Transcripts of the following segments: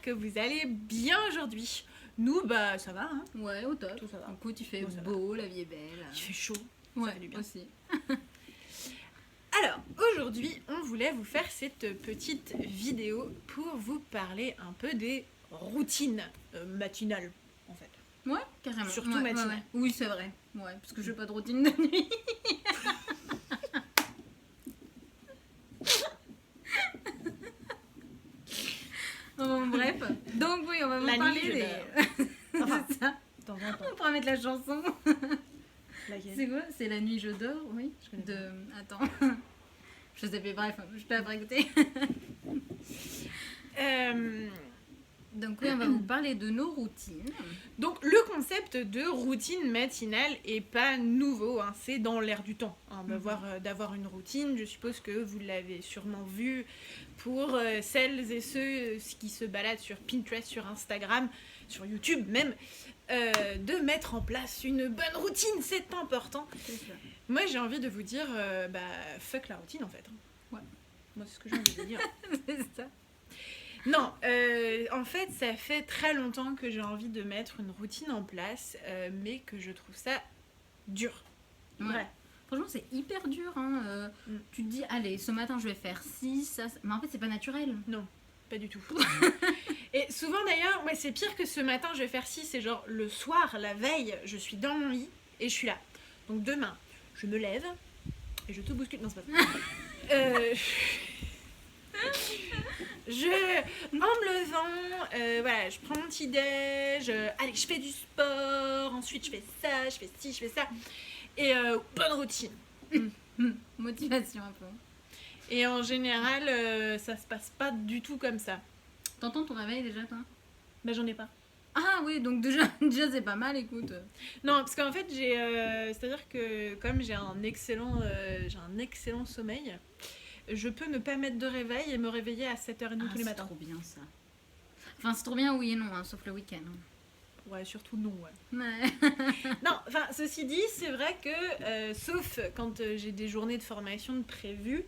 que vous allez bien aujourd'hui. Nous, bah ça va, hein. Ouais, au top. Tout ça va. Écoute, il fait Bon, ça beau, la vie est belle. Il fait chaud. Ouais, Ça fait du bien. aussi. Alors, aujourd'hui, on voulait vous faire cette petite vidéo pour vous parler un peu des routines matinales, en fait. Ouais, carrément. Surtout ouais, matinale. ouais. Oui, c'est vrai. Ouais, parce que j'ai pas de routine de nuit. Bon, bref. Donc oui, on va vous La parler nuit, je des... dors. Enfin, c'est ça. de temps en temps. On pourra mettre la chanson. Laquelle ? C'est quoi? C'est La nuit je dors, oui. Je connais De... Attends. Je sais plus, bref, je peux après écouter. Donc oui, on va vous parler de nos routines. Donc le concept de routine matinale est pas nouveau, hein, c'est dans l'air du temps. Hein, d'avoir une routine, je suppose que vous l'avez sûrement vu pour celles et ceux qui se baladent sur Pinterest, sur Instagram, sur YouTube même, de mettre en place une bonne routine, c'est important. C'est ça. Moi j'ai envie de vous dire, fuck la routine en fait. Ouais. Moi c'est ce que j'ai envie de dire. C'est ça. Non, en fait, ça fait très longtemps que j'ai envie de mettre une routine en place, mais que je trouve ça dur. Ouais. Ouais. Franchement, c'est hyper dur. Hein. Tu te dis, allez, ce matin, je vais faire ci, ça. Mais en fait, c'est pas naturel. Non, pas du tout. Et souvent d'ailleurs, ouais, c'est pire que ce matin, je vais faire ci, c'est genre le soir, la veille, je suis dans mon lit et je suis là. Donc demain, je me lève et je te bouscule. Non, c'est pas ça. En me levant, voilà, je prends mon petit déj, allez, je fais du sport, ensuite je fais ça, je fais ci, je fais ça. Et bonne routine. Motivation un peu. Et en général, ça se passe pas du tout comme ça. T'entends ton réveil déjà, toi? Bah j'en ai pas. Ah oui, donc déjà c'est pas mal, écoute. Non, parce qu'en fait, c'est-à-dire que comme j'ai un excellent sommeil, je peux ne pas mettre de réveil et me réveiller à 7h30 tous les matins. C'est trop bien ça. Enfin, c'est trop bien, oui et non, hein, sauf le week-end. Ouais, surtout non, ouais. Ouais. Non, enfin, ceci dit, c'est vrai que, sauf quand j'ai des journées de formation de prévues,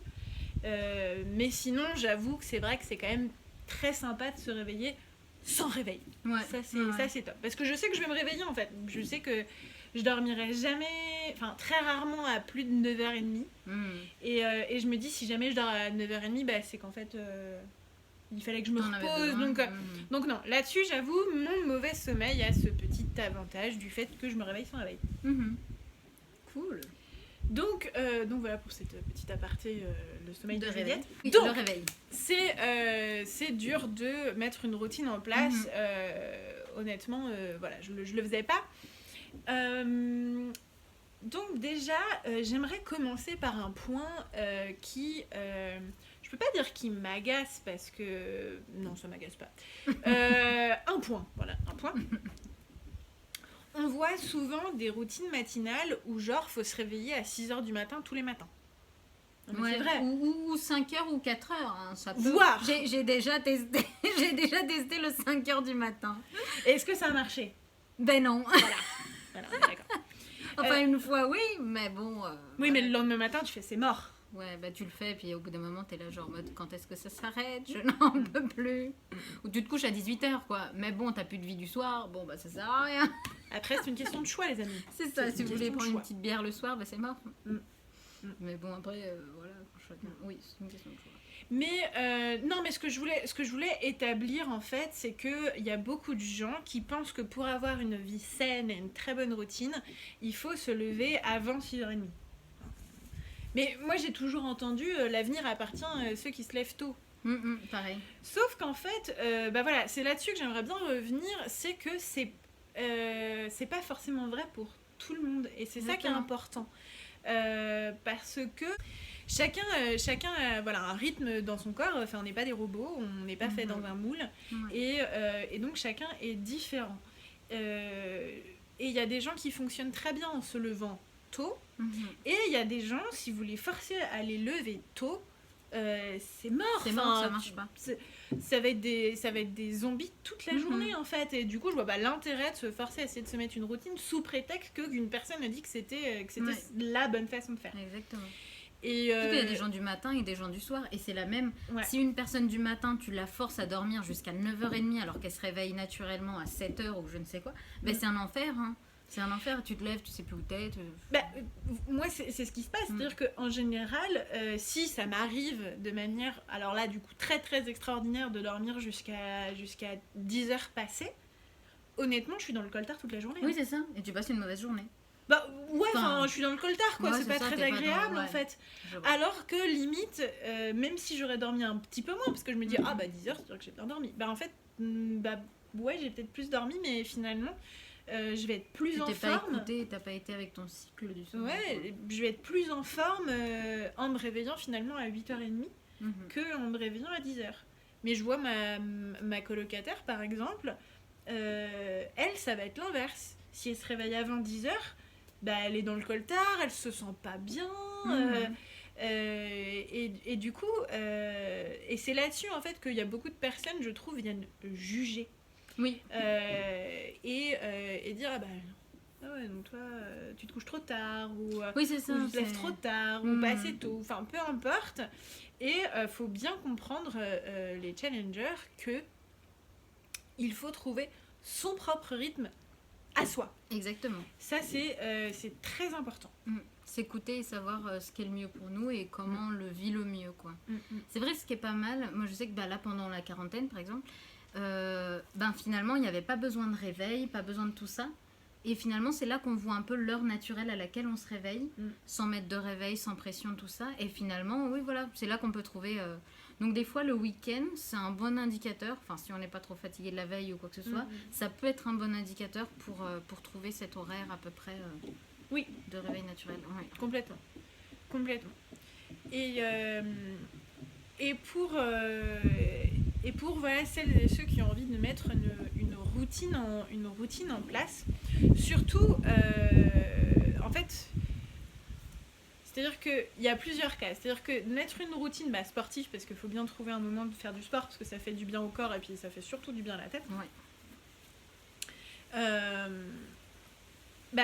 mais sinon, j'avoue que c'est vrai que c'est quand même très sympa de se réveiller sans réveil. Ouais. Ça, c'est top. Parce que je sais que je vais me réveiller, en fait. Je sais que je dormirai jamais, enfin, très rarement à plus de 9h30. Et je me dis, si jamais je dors à 9h30, bah, c'est qu'en fait, il fallait que je me repose. Donc non, là-dessus, j'avoue, mon mauvais sommeil a ce petit avantage du fait que je me réveille sans réveil. Cool. Donc voilà pour cette petite aparté, le sommeil de réveil. Oui, Donc, le réveil. c'est dur de mettre une routine en place. Honnêtement, voilà, je le faisais pas. Donc déjà, j'aimerais commencer par un point qui... je peux pas dire qui m'agace parce que... Non, ça m'agace pas. Un point, voilà, un point. On voit souvent des routines matinales où genre faut se réveiller à 6h du matin tous les matins. Non, mais c'est vrai. Ou 5h ou 4h, hein, ça peut. Voire. J'ai déjà testé le 5h du matin. Est-ce que ça a marché ? Ben non. Voilà, on est d'accord. Enfin, une fois, oui, mais bon... oui, mais le lendemain matin, tu fais c'est mort. Ouais, bah tu le fais, puis au bout d'un moment, t'es là genre en mode quand est-ce que ça s'arrête? Je n'en peux plus. Ou tu te couches à 18h, quoi. Mais bon, t'as plus de vie du soir, bon, bah ça sert à rien. Après, c'est une question de choix, les amis. C'est ça, si vous voulez prendre une choix. petite bière le soir, bah c'est mort. Mais bon, après, voilà, chacun... Oui, c'est une question de choix. Mais non, mais ce que je voulais établir en fait, c'est que il y a beaucoup de gens qui pensent que pour avoir une vie saine et une très bonne routine, il faut se lever avant 6h30. Mais moi j'ai toujours entendu l'avenir appartient à ceux qui se lèvent tôt. Pareil. Sauf qu'en fait, bah voilà, c'est là-dessus que j'aimerais bien revenir, c'est que c'est pas forcément vrai pour tout le monde et c'est ça qui est important. Parce que chacun a voilà, un rythme dans son corps, enfin on n'est pas des robots, on n'est pas fait dans un moule, et donc chacun est différent. Et il y a des gens qui fonctionnent très bien en se levant tôt, et il y a des gens, si vous les forcez à les lever tôt, c'est mort. C'est mort, ça marche pas. Ça va être des zombies toute la journée en fait, et du coup je vois pas l'intérêt de se forcer à essayer de se mettre une routine sous prétexte qu'une personne a dit que c'était la bonne façon de faire. Exactement. Et Surtout qu'il y a des gens du matin et des gens du soir, et c'est la même. Ouais. Si une personne du matin, tu la forces à dormir jusqu'à 9h30 alors qu'elle se réveille naturellement à 7h ou je ne sais quoi, ben c'est un enfer. Hein. C'est un enfer, tu te lèves, tu sais plus où t'es. Moi, c'est ce qui se passe. C'est-à-dire qu'en général, si ça m'arrive de manière, alors là, du coup, très très extraordinaire de dormir jusqu'à 10h passées, honnêtement, je suis dans le coltard toute la journée. Oui, c'est ça, et tu passes une mauvaise journée. Bah ouais, je suis dans le coltard, quoi. Ouais, c'est pas ça, très agréable, en fait. Alors que limite, même si j'aurais dormi un petit peu moins, parce que je me dis, 10h, c'est-à-dire que j'ai bien dormi. Bah en fait, ouais, j'ai peut-être plus dormi, mais finalement... je vais être plus en forme. T'as pas été avec ton cycle du sommeil. Ouais, je vais être plus en forme en me réveillant finalement à 8h30 que en me réveillant à 10h. Mais je vois ma colocataire par exemple, elle, ça va être l'inverse. Si elle se réveille avant 10h, bah, elle est dans le coltard, elle se sent pas bien. Et du coup, et c'est là-dessus en fait qu'il y a beaucoup de personnes, je trouve, viennent juger. Oui. Et dire ouais, donc toi tu te couches trop tard ou, oui, c'est ça, ou tu te lèves trop tard ou pas assez tôt, enfin peu importe. Et faut bien comprendre les challengers que il faut trouver son propre rythme à soi. Exactement. Ça c'est très important. S'écouter et savoir ce qui est le mieux pour nous et comment on le vit le mieux, quoi. C'est vrai, ce qui est pas mal, moi je sais que là pendant la quarantaine par exemple, finalement il n'y avait pas besoin de réveil, pas besoin de tout ça, et finalement c'est là qu'on voit un peu l'heure naturelle à laquelle on se réveille, sans mettre de réveil, sans pression, tout ça, et finalement oui voilà, c'est là qu'on peut trouver donc des fois le week-end c'est un bon indicateur, enfin si on n'est pas trop fatigué de la veille ou quoi que ce soit, ça peut être un bon indicateur pour trouver cet horaire à peu près de réveil naturel. Complètement et pour voilà, celles et ceux qui ont envie de mettre une routine en place, surtout, en fait, c'est-à-dire qu'il y a plusieurs cas. C'est-à-dire que mettre une routine sportive, parce qu'il faut bien trouver un moment de faire du sport, parce que ça fait du bien au corps et puis ça fait surtout du bien à la tête.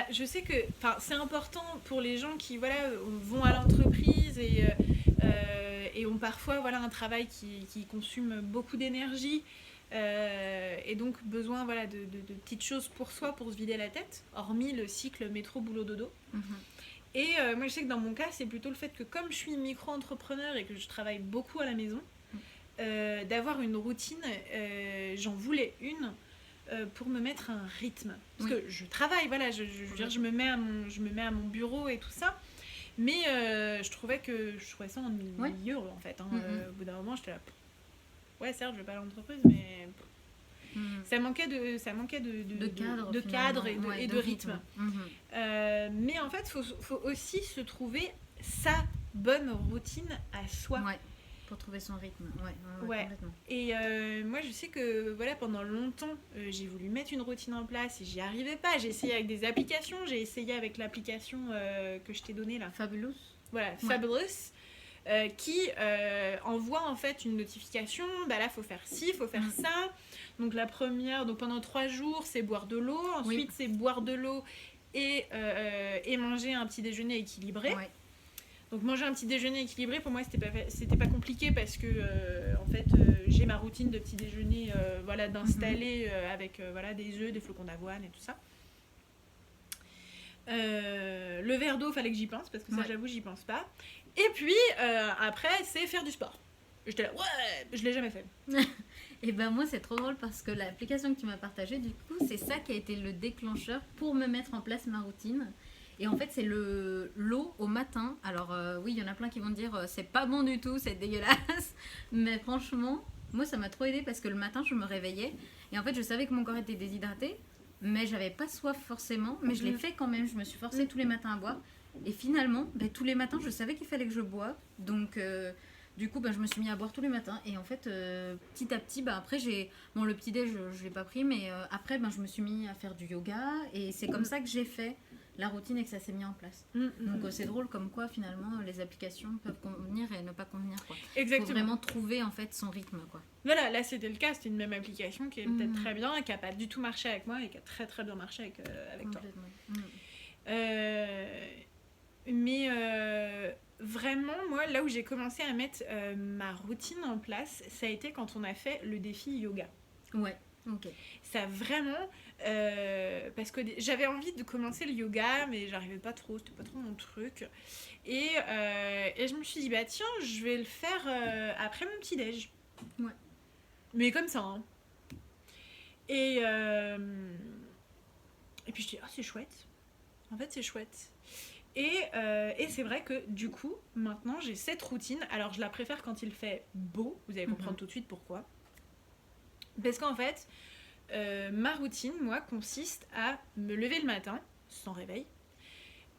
Je sais que c'est important pour les gens qui vont à l'entreprise et ont parfois un travail qui consomme beaucoup d'énergie et donc besoin de petites choses pour soi pour se vider la tête, hormis le cycle métro-boulot-dodo. Et moi je sais que dans mon cas c'est plutôt le fait que comme je suis micro-entrepreneur et que je travaille beaucoup à la maison, d'avoir une routine, j'en voulais une pour me mettre un rythme. Parce que je travaille, je me mets à mon bureau et tout ça. Mais je trouvais ça ennuyeux en fait. Au bout d'un moment, j'étais là. Ouais, certes, je vais pas à l'entreprise, mais ça manquait de cadre et de rythme. Mais en fait, faut aussi se trouver sa bonne routine à soi. Pour trouver son rythme. Complètement. Et moi, je sais que pendant longtemps, j'ai voulu mettre une routine en place et j'y arrivais pas. J'ai essayé avec des applications. J'ai essayé avec l'application que je t'ai donnée là. Fabulous. Voilà, Fabulous. Qui envoie en fait une notification. Là, faut faire ci, faut faire ça. Donc la première, pendant 3 jours, c'est boire de l'eau. Ensuite, c'est boire de l'eau et manger un petit déjeuner équilibré. Donc manger un petit déjeuner équilibré, pour moi, c'était pas compliqué parce que en fait, j'ai ma routine de petit déjeuner d'installer avec des œufs, des flocons d'avoine et tout ça. Le verre d'eau, fallait que j'y pense parce que ça, j'avoue, j'y pense pas. Et puis après, c'est faire du sport. J'étais là, je l'ai jamais fait. Et moi, c'est trop drôle parce que l'application que tu m'as partagée, du coup, c'est ça qui a été le déclencheur pour me mettre en place ma routine. Et en fait, c'est l'eau au matin. Alors oui, il y en a plein qui vont dire c'est pas bon du tout, c'est dégueulasse. Mais franchement, moi, ça m'a trop aidé parce que le matin, je me réveillais. Et en fait, je savais que mon corps était déshydraté. Mais j'avais pas soif forcément. Mais je l'ai fait quand même. Je me suis forcée tous les matins à boire. Et finalement, tous les matins, je savais qu'il fallait que je boive. Donc... du coup, je me suis mis à boire tous les matins. Et en fait, petit à petit, après, le petit-déj, je l'ai pas pris. Mais après, je me suis mis à faire du yoga. Et c'est comme ça que j'ai fait la routine et que ça s'est mis en place. Donc, c'est drôle comme quoi, finalement, les applications peuvent convenir et ne pas convenir. Exactement. Il faut vraiment trouver, en fait, son rythme. Voilà, là, c'était le cas. C'était une même application qui est peut-être très bien et qui n'a pas du tout marché avec moi et qui a très, très bien marché avec toi. Mais vraiment, moi, là où j'ai commencé à mettre ma routine en place, ça a été quand on a fait le défi yoga. Ouais, ok. Ça vraiment... parce que j'avais envie de commencer le yoga, mais j'arrivais pas trop, c'était pas trop mon truc. Et je me suis dit, bah tiens, je vais le faire après mon petit-déj. Ouais. Mais comme ça, hein. Et puis je dis, ah, c'est chouette. En fait, c'est chouette. Et c'est vrai que du coup, maintenant, j'ai cette routine. Alors, je la préfère quand il fait beau. Vous allez comprendre tout de suite pourquoi. Parce qu'en fait, ma routine, moi, consiste à me lever le matin, sans réveil,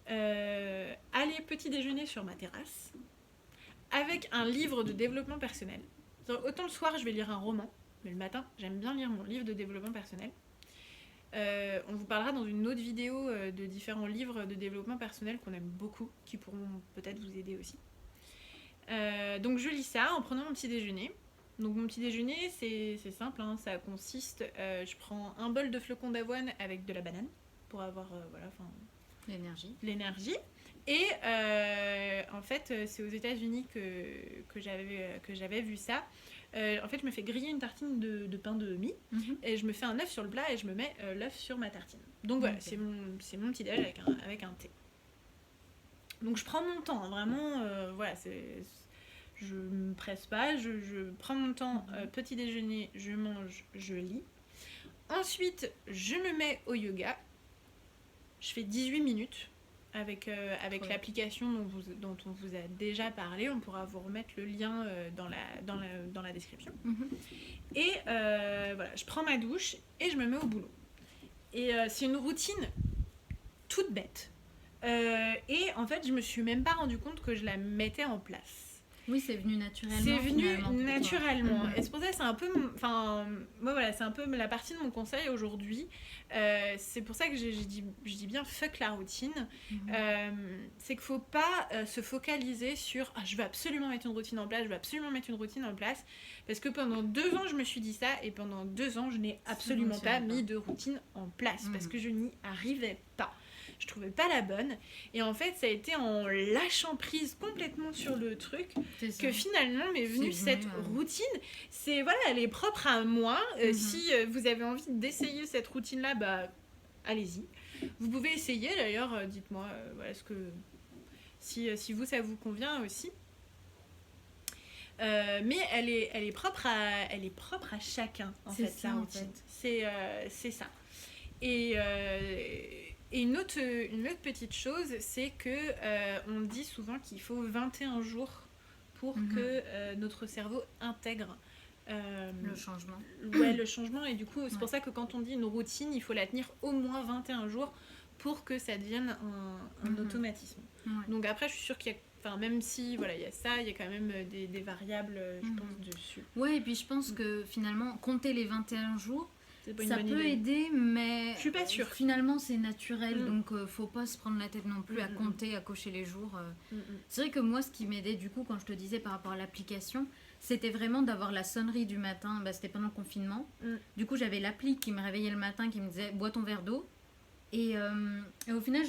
aller petit déjeuner sur ma terrasse, avec un livre de développement personnel. Autant le soir, je vais lire un roman, mais le matin, j'aime bien lire mon livre de développement personnel. On vous parlera dans une autre vidéo de différents livres de développement personnel qu'on aime beaucoup, qui pourront peut-être vous aider aussi. Donc je lis ça en prenant mon petit déjeuner. Donc mon petit déjeuner, c'est simple, hein, ça consiste, je prends un bol de flocons d'avoine avec de la banane, pour avoir l'énergie. Et en fait, c'est aux États-Unis que j'avais vu ça. En fait, je me fais griller une tartine de pain de mie et je me fais un œuf sur le plat et je me mets l'œuf sur ma tartine. Donc voilà, c'est mon petit déj avec un thé. Donc je prends mon temps, hein, vraiment, voilà, je me presse pas, je prends mon temps, petit déjeuner, je mange, je lis. Ensuite, je me mets au yoga. Je fais 18 minutes avec l'application dont on vous a déjà parlé. On pourra vous remettre le lien dans la description. Et voilà, je prends ma douche et je me mets au boulot. Et c'est une routine toute bête. Et en fait, je me suis même pas rendu compte que je la mettais en place. Oui, c'est venu naturellement. C'est venu naturellement. Et c'est pour ça que c'est un peu... Enfin, moi, voilà, c'est un peu la partie de mon conseil aujourd'hui. C'est pour ça que je dis bien fuck la routine. C'est qu'il faut pas se focaliser sur je veux absolument mettre une routine en place, parce que pendant 2 ans, je me suis dit ça, et pendant 2 ans, je n'ai absolument pas mis de routine en place, parce que je n'y arrivais pas. Je trouvais pas la bonne, et en fait ça a été en lâchant prise complètement sur le truc que finalement m'est venue cette routine. C'est voilà, elle est propre à moi. Si vous avez envie d'essayer cette routine là, bah allez-y, vous pouvez essayer d'ailleurs. Dites-moi voilà, ce que si vous ça vous convient aussi. Mais elle est propre à chacun en fait, ça, la routine. C'est ça. Et une autre petite chose, c'est que on dit souvent qu'il faut 21 jours pour que notre cerveau intègre le changement. Ouais, le changement. Et du coup, c'est pour ça que quand on dit une routine, il faut la tenir au moins 21 jours pour que ça devienne un automatisme. Donc après, je suis sûre qu'il y a... Enfin, même si, voilà, il y a ça, il y a quand même des variables, je pense, dessus. Ouais, et puis je pense que finalement, compter les 21 jours, ça peut idée. Aider, mais je suis pas sûre. Finalement c'est naturel, donc faut pas se prendre la tête non plus à compter, à cocher les jours. C'est vrai que moi, ce qui m'aidait du coup, quand je te disais par rapport à l'application, c'était vraiment d'avoir la sonnerie du matin. Bah, c'était pendant le confinement. Du coup, j'avais l'appli qui me réveillait le matin, qui me disait bois ton verre d'eau. Et au final,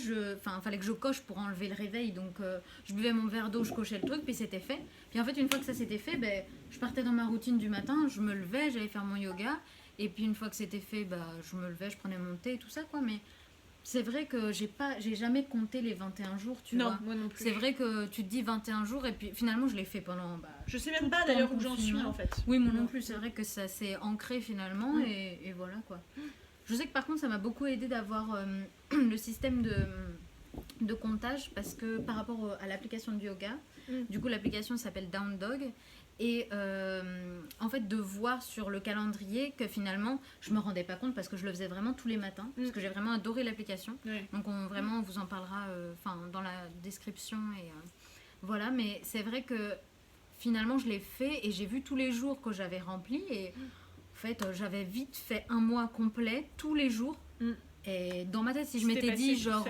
fallait que je coche pour enlever le réveil. Donc, je buvais mon verre d'eau, je cochais le truc, puis c'était fait. Puis en fait, une fois que ça s'était fait, je partais dans ma routine du matin, je me levais, j'allais faire mon yoga. Et puis une fois que c'était fait, je me levais, je prenais mon thé et tout ça, quoi. Mais c'est vrai que j'ai jamais compté les 21 jours, tu vois. Non, moi non plus. C'est vrai que tu te dis 21 jours, et puis finalement, je l'ai fait pendant... je sais même pas d'ailleurs où j'en suis, en fait. Oui, moi non plus, c'est vrai que ça s'est ancré finalement, et voilà, quoi. Je sais que par contre, ça m'a beaucoup aidé d'avoir le système de comptage, parce que par rapport à l'application de yoga, du coup, l'application s'appelle Down Dog. Et en fait, de voir sur le calendrier que finalement, je me rendais pas compte parce que je le faisais vraiment tous les matins, parce que j'ai vraiment adoré l'application. Donc on vous en parlera dans la description. Et voilà, mais c'est vrai que finalement, je l'ai fait et j'ai vu tous les jours que j'avais rempli. Et en fait, j'avais vite fait un mois complet, tous les jours. Et dans ma tête, si je m'étais dit genre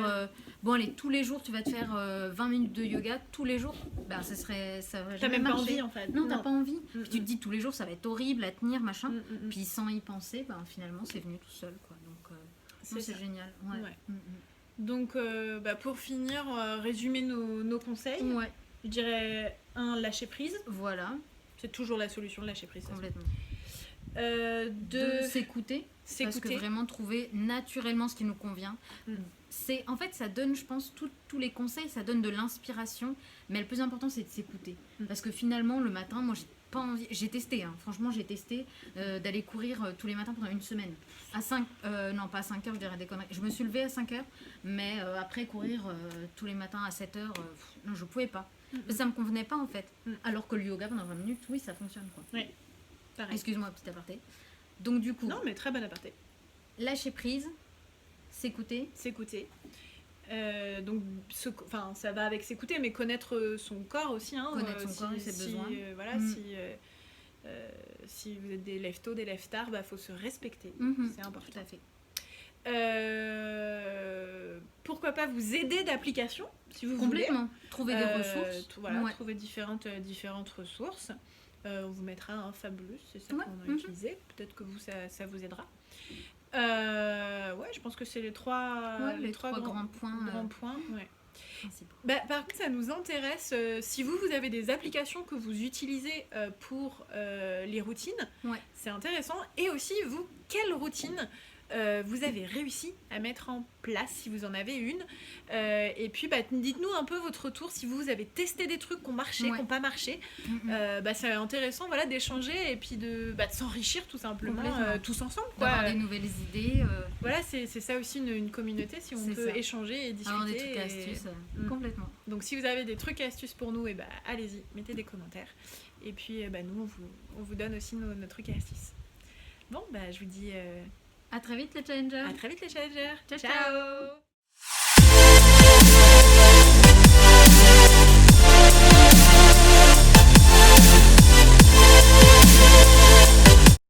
bon allez, tous les jours tu vas te faire 20 minutes de yoga tous les jours, ça aurait jamais t'as même marché. pas envie en fait. Non, t'as pas envie. Puis tu te dis tous les jours ça va être horrible à tenir, machin. Puis sans y penser, finalement c'est venu tout seul, quoi. Donc c'est génial. Donc pour finir, résumer nos conseils. Je dirais lâcher prise. Voilà. C'est toujours la solution, de lâcher prise. Complètement. De s'écouter. Parce que vraiment trouver naturellement ce qui nous convient. En fait, ça donne, je pense, tous les conseils, ça donne de l'inspiration. Mais le plus important, c'est de s'écouter. Parce que finalement, le matin, moi, j'ai pas envie. J'ai testé, franchement, j'ai testé d'aller courir tous les matins pendant une semaine. À 5, non, pas à 5 heures, je dirais des conneries. Je me suis levée à 5 heures, mais après courir tous les matins à 7 heures, non, je pouvais pas. Ça me convenait pas, en fait. Alors que le yoga pendant 20 minutes, oui, ça fonctionne, quoi. Oui, pareil. Excuse-moi, petit aparté. Donc, du coup. Non, mais très bon aparté. Lâcher prise, s'écouter. Donc, ça va avec s'écouter, mais connaître son corps aussi. Connaître son corps et ses besoins. Si vous êtes des lève-tôt, des lève-tard, faut se respecter. C'est important. Tout à fait. Pourquoi pas vous aider d'applications, si vous Complètement. voulez. Trouver des ressources. Trouver différentes ressources. On vous mettra un Fabulous, c'est ça qu'on a utilisé. Peut-être que ça vous aidera. Je pense que c'est les trois grands points. Par contre, ça nous intéresse, si vous avez des applications que vous utilisez pour les routines, c'est intéressant. Et aussi, vous, quelle routine vous avez réussi à mettre en place, si vous en avez une. Et puis, dites-nous un peu votre retour, si vous avez testé des trucs qui ont marché, qui n'ont pas marché. C'est intéressant d'échanger et puis de s'enrichir tout simplement, tous ensemble. D'avoir des nouvelles idées. Voilà, c'est ça aussi une communauté, si on peut échanger et discuter. Avoir des trucs et astuces, complètement. Donc, si vous avez des trucs et astuces pour nous, allez-y, mettez des commentaires. Et puis, nous, on vous donne aussi nos trucs et astuces. Bon, je vous dis... À très vite les challengers. Ciao, ciao.